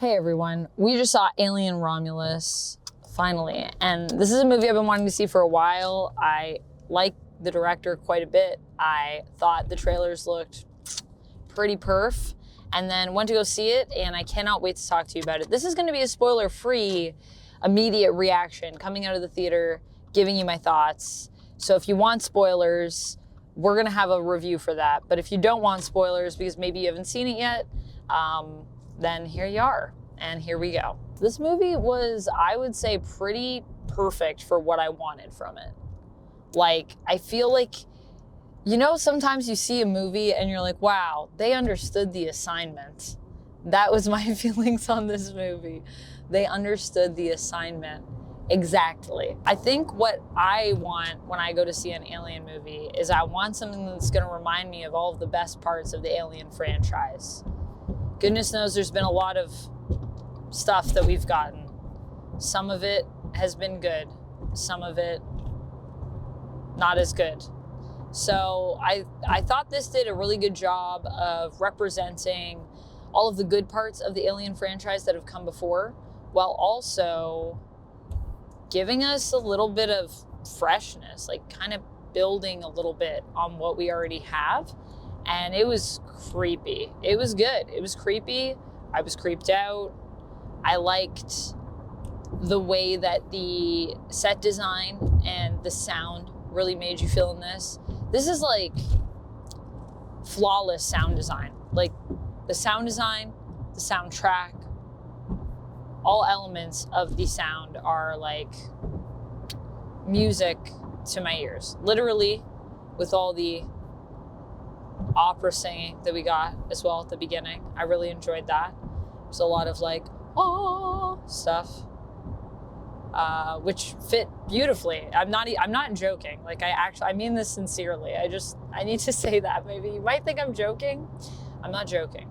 Hey everyone, we just saw Alien Romulus, finally, and this is a movie I've been wanting to see for a while. I like the director quite a bit. I thought the trailers looked pretty perf, and then went to go see it, and I cannot wait to talk to you about it. This is gonna be a spoiler-free, immediate reaction, coming out of the theater, giving you my thoughts. So if you want spoilers, we're gonna have a review for that. But if you don't want spoilers, because maybe you haven't seen it yet, then here you are, and here we go. This movie was, I would say, pretty perfect for what I wanted from it. Like, I feel like, you know, sometimes you see a movie and you're like, wow, they understood the assignment. That was my feelings on this movie. They understood the assignment exactly. I think what I want when I go to see an Alien movie is I want something that's gonna remind me of all of the best parts of the Alien franchise. Goodness knows there's been a lot of stuff that we've gotten. Some of it has been good, some of it not as good. So I thought this did a really good job of representing all of the good parts of the Alien franchise that have come before, while also giving us a little bit of freshness, like kind of building a little bit on what we already have. And it was creepy. It was good. It was creepy. I was creeped out. I liked the way that the set design and the sound really made you feel in this. This is like flawless sound design. Like the sound design, the soundtrack, all elements of the sound are like music to my ears. Literally, with all the opera singing that we got as well at the beginning. I really enjoyed that. There's a lot of like, oh, stuff, which fit beautifully. I'm not joking. Like I mean this sincerely. I need to say that. Maybe you might think I'm joking. I'm not joking.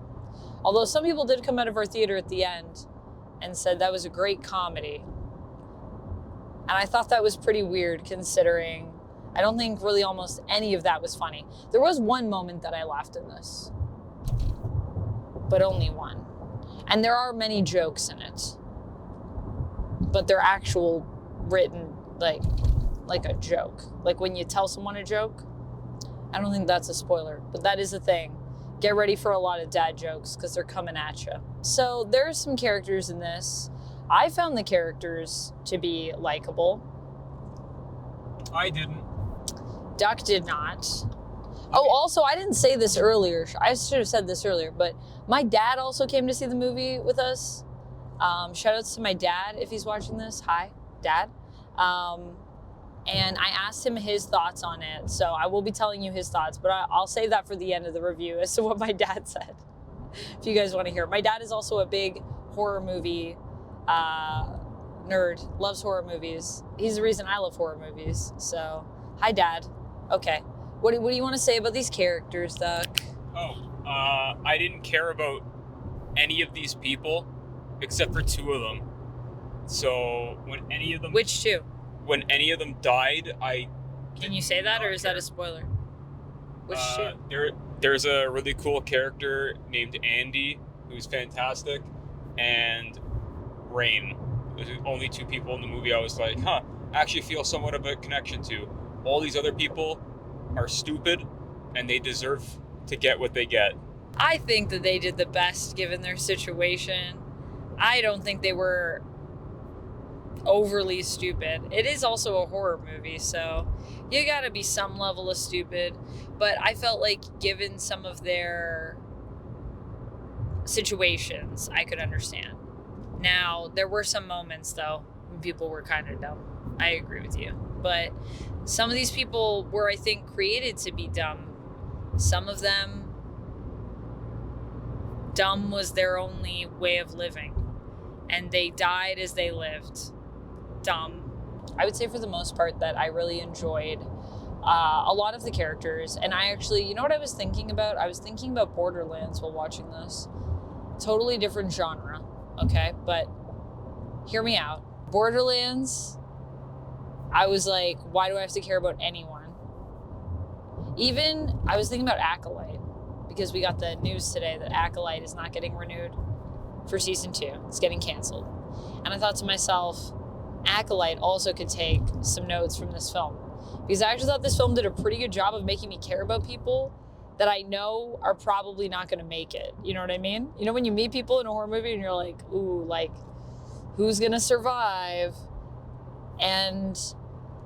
Although some people did come out of our theater at the end and said that was a great comedy. And I thought that was pretty weird considering I don't think really almost any of that was funny. There was one moment that I laughed in this, but only one. And there are many jokes in it, but they're actual written like a joke. Like when you tell someone a joke, I don't think that's a spoiler, but that is a thing. Get ready for a lot of dad jokes because they're coming at you. So there's some characters in this. I found the characters to be likable. I didn't. Duck did not. Oh, also, I didn't say this earlier. I should have said this earlier, but my dad also came to see the movie with us. Shout outs to my dad if he's watching this. Hi, Dad. And I asked him his thoughts on it, so I will be telling you his thoughts, but I'll save that for the end of the review as to what my dad said, if you guys want to hear. My dad is also a big horror movie nerd, loves horror movies. He's the reason I love horror movies, so hi, Dad. Okay, what do you want to say about these characters, Duck? I didn't care about any of these people except for two of them. So when any of them... Which two? When any of them died, Can you say that, or is that a spoiler? Which two? There's a really cool character named Andy, who's fantastic, and Rain. Those are the only two people in the movie I was like, I actually feel somewhat of a connection to. All these other people are stupid, and they deserve to get what they get. I think that they did the best given their situation. I don't think they were overly stupid. It is also a horror movie, so you gotta be some level of stupid. But I felt like given some of their situations, I could understand. Now, there were some moments, though, when people were kind of dumb. I agree with you. But some of these people were, I think, created to be dumb. Some of them, dumb was their only way of living. And they died as they lived. Dumb. I would say for the most part that I really enjoyed a lot of the characters. And I actually, you know what I was thinking about? I was thinking about Borderlands while watching this. Totally different genre, okay? But hear me out. Borderlands, I was like, why do I have to care about anyone? Even, I was thinking about Acolyte, because we got the news today that Acolyte is not getting renewed. for season 2. It's getting canceled. And I thought to myself, Acolyte also could take some notes from this film. Because I actually thought this film did a pretty good job of making me care about people that I know are probably not going to make it. You know what I mean? You know, when you meet people in a horror movie and you're like, ooh, like, who's going to survive? And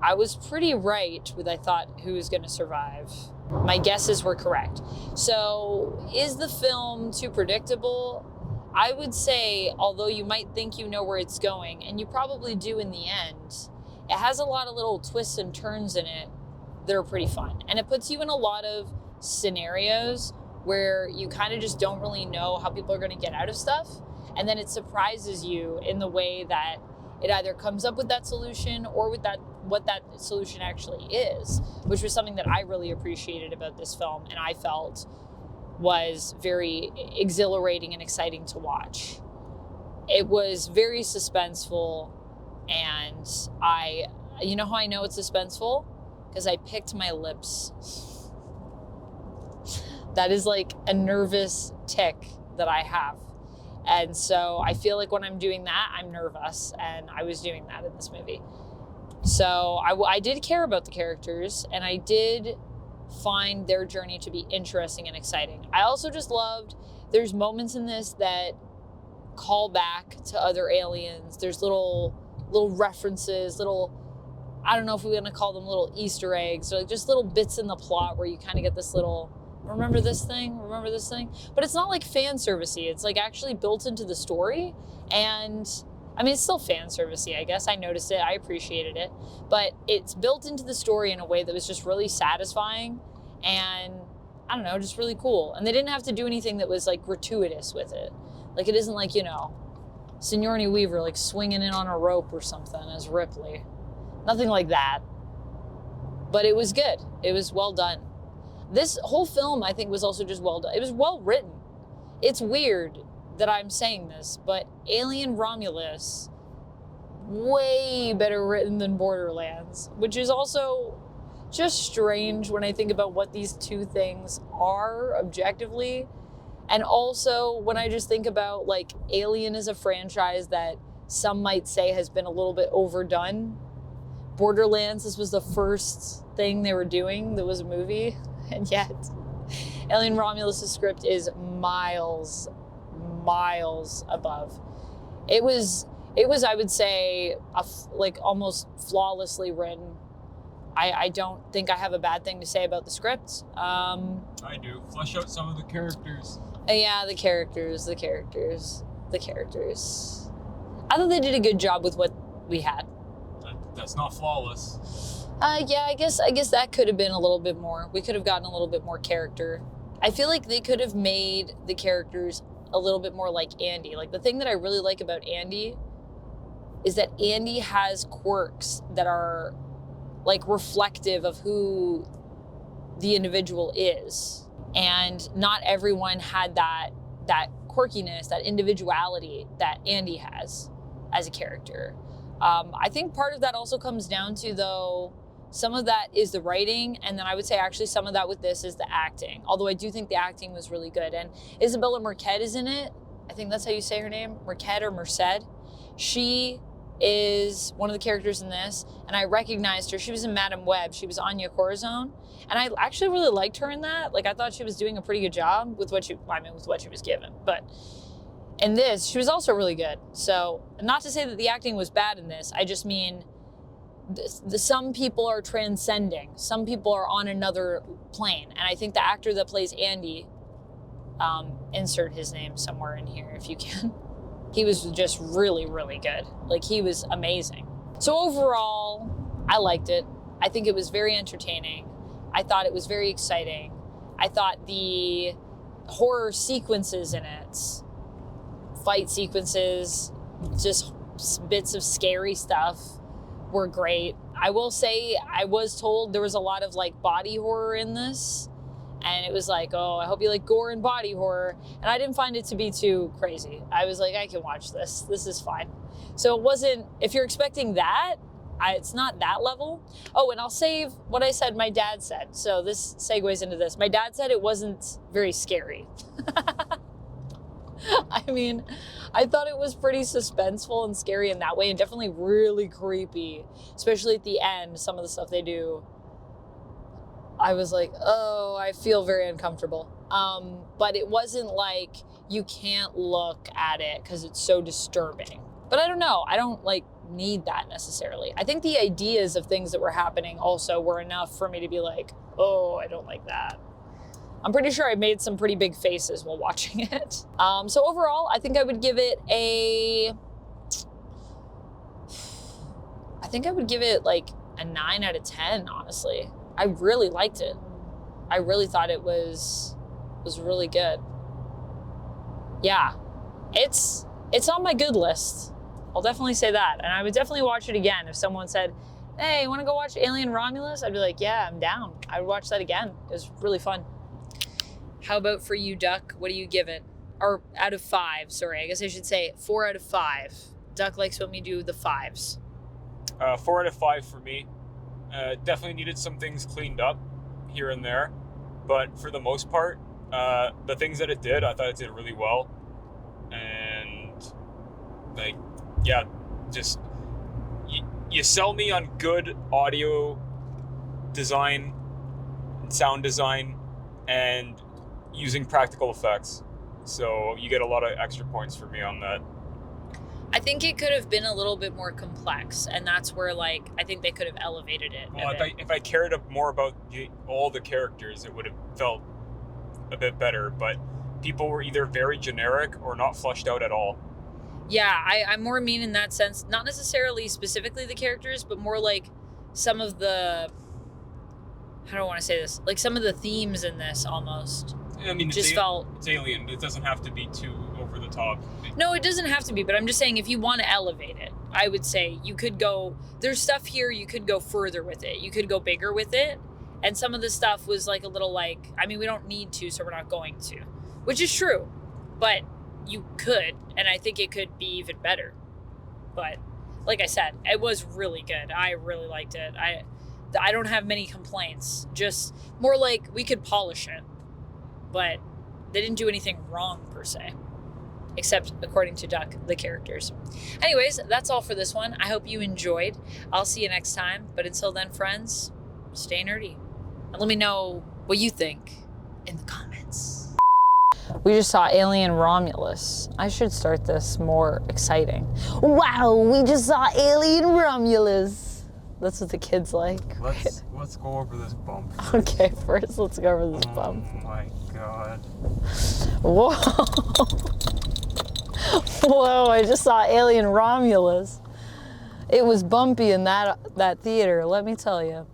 I was pretty right with, I thought, who was going to survive. My guesses were correct. So is the film too predictable? I would say, although you might think you know where it's going, and you probably do in the end, it has a lot of little twists and turns in it that are pretty fun. And it puts you in a lot of scenarios where you kind of just don't really know how people are going to get out of stuff. And then it surprises you in the way that it either comes up with that solution or with that what that solution actually is, which was something that I really appreciated about this film and I felt was very exhilarating and exciting to watch. It was very suspenseful, and you know how I know it's suspenseful? Because I picked my lips. That is like a nervous tick that I have. And so I feel like when I'm doing that, I'm nervous, and I was doing that in this movie. So I did care about the characters, and I did find their journey to be interesting and exciting. I also just loved, there's moments in this that call back to other aliens. There's little references, I don't know if we're gonna call them little Easter eggs, or like just little bits in the plot where you kind of get this little, remember this thing? But it's not like fan servicey. It's like actually built into the story. And I mean, it's still fan servicey, I guess. I noticed it, I appreciated it, but it's built into the story in a way that was just really satisfying and, I don't know, just really cool. And they didn't have to do anything that was like gratuitous with it. Like it isn't like, you know, Sigourney Weaver like swinging in on a rope or something as Ripley. Nothing like that. But it was good. It was well done. This whole film, I think, was also just well done. It was well written. It's weird that I'm saying this, but Alien Romulus, way better written than Borderlands, which is also just strange when I think about what these two things are objectively. And also when I just think about like Alien is a franchise that some might say has been a little bit overdone. Borderlands, this was the first thing they were doing that was a movie, and yet Alien Romulus' script is miles above. It was I would say like almost flawlessly written. I don't think I have a bad thing to say about the script. I do. Flesh out some of the characters. Yeah, the characters. I thought they did a good job with what we had. That's not flawless. Yeah, I guess that could have been a little bit more. We could have gotten a little bit more character. I feel like they could have made the characters a little bit more like Andy. Like the thing that I really like about Andy is that Andy has quirks that are like reflective of who the individual is. And not everyone had that quirkiness, that individuality that Andy has as a character. I think part of that also comes down to, though, some of that is the writing, and then I would say actually some of that with this is the acting. Although I do think the acting was really good. And Isabella Merced is in it. I think that's how you say her name, Merced or Merced. She is one of the characters in this, and I recognized her. She was in Madame Web. She was Anya Corazon, and I actually really liked her in that. Like I thought she was doing a pretty good job with what she was given. But in this, she was also really good. So not to say that the acting was bad in this. I just mean some people are transcending. Some people are on another plane. And I think the actor that plays Andy, insert his name somewhere in here if you can. He was just really, really good. Like he was amazing. So overall, I liked it. I think it was very entertaining. I thought it was very exciting. I thought the horror sequences in it, fight sequences, just bits of scary stuff were great. I will say I was told there was a lot of like body horror in this, and it was like, oh, I hope you like gore and body horror, and I didn't find it to be too crazy. I was like, I can watch this is fine. So it wasn't, if you're expecting that, it's not that level. Oh, and I'll save what I said my dad said, so this segues into this. My dad said it wasn't very scary. I mean, I thought it was pretty suspenseful and scary in that way, and definitely really creepy, especially at the end. Some of the stuff they do, I was like, oh, I feel very uncomfortable. But it wasn't like you can't look at it because it's so disturbing. But I don't know. I don't like need that necessarily. I think the ideas of things that were happening also were enough for me to be like, oh, I don't like that. I'm pretty sure I made some pretty big faces while watching it. So overall, I think I would give it like a 9 out of 10, honestly. I really liked it. I really thought it was really good. Yeah, it's on my good list. I'll definitely say that. And I would definitely watch it again. If someone said, hey, you wanna go watch Alien Romulus? I'd be like, yeah, I'm down. I would watch that again. It was really fun. How about for you, Duck? What do you give it? Or out of 5, sorry. I guess I should say 4 out of 5. Duck likes when we do the 5s. 4 out of 5 for me. Definitely needed some things cleaned up here and there. But for the most part, the things that it did, I thought it did really well. And like, yeah, just you sell me on good audio design and sound design and using practical effects. So you get a lot of extra points for me on that. I think it could have been a little bit more complex, and that's where, like, I think they could have elevated it. Well, if I cared more about all the characters, it would have felt a bit better, but people were either very generic or not fleshed out at all. Yeah, I'm more mean in that sense. Not necessarily specifically the characters, but more like some of the, how do I want to say this? Like some of the themes in this almost. I mean, just felt... It's Alien. It doesn't have to be too over the top. No, it doesn't have to be, but I'm just saying if you want to elevate it, I would say you could go, there's stuff here you could go further with it. You could go bigger with it. And some of the stuff was like a little like, I mean, we don't need to, so we're not going to. Which is true. But you could, and I think it could be even better. But like I said, it was really good. I really liked it. I don't have many complaints. Just more like we could polish it. But they didn't do anything wrong per se. Except according to Duck, the characters. Anyways, that's all for this one. I hope you enjoyed. I'll see you next time. But until then, friends, stay nerdy. And let me know what you think in the comments. We just saw Alien Romulus. I should start this more exciting. Wow, we just saw Alien Romulus. That's what the kids like. Let's go over this bump. Okay, first let's go over this bump. Oh my god. Whoa. Whoa, I just saw Alien Romulus. It was bumpy in that theater, let me tell you.